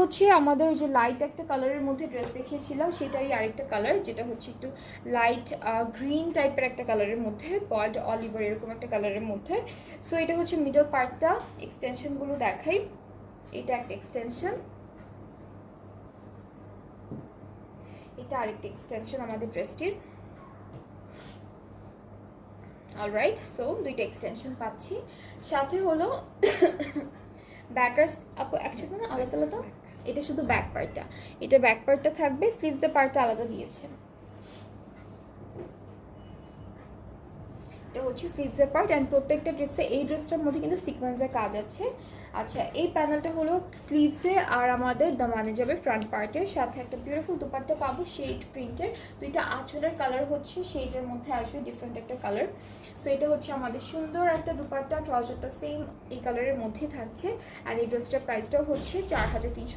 হচ্ছে আমাদের ওই যে লাইট একটা কালারের মধ্যে ড্রেস দেখিয়েছিলাম সেটারই আরেকটা কালার, যেটা হচ্ছে একটু লাইট গ্রিন টাইপের একটা কালারের মধ্যে, বয়েড অলিভার এরকম একটা কালারের মধ্যে। সো এটা হচ্ছে মিডল পার্টটা। এক্সটেনশনগুলো দেখাই। এটা একটা এক্সটেনশন, এটা আরেকটা এক্সটেনশন আমাদের ড্রেসটির। অলরাইট, সো দুইটা এক্সটেনশন পাচ্ছি। সাথে হলো ব্যাকার্স আপু একসাথে না আলাদা আলাদা, এটা শুধু ব্যাক পার্টটা, এটা ব্যাক পার্টটা থাকবে, স্লিভসের পার্টটা আলাদা দিয়েছে। এটা হচ্ছে স্লিভসের পার্ট অ্যান্ড প্রত্যেকটা ড্রেসে, এই ড্রেসটার মধ্যে কিন্তু সিকোয়েন্সের কাজ আছে। আচ্ছা, এই প্যানেলটা হলো স্লিভসে আর আমাদের দামানে যাবে ফ্রন্ট পার্টের সাথে একটা বিউটিফুল দুপাট্টা পাবো শেড প্রিন্টের। দুইটা আঁচলের কালার হচ্ছে শেডের মধ্যে আসবে ডিফারেন্ট একটা কালার। সো এটা হচ্ছে আমাদের সুন্দর একটা দুপাট্টা, ট্রাউজারটা সেম এই কালারের মধ্যে থাকছে। আর এই ড্রেসটার প্রাইসটাও হচ্ছে 4300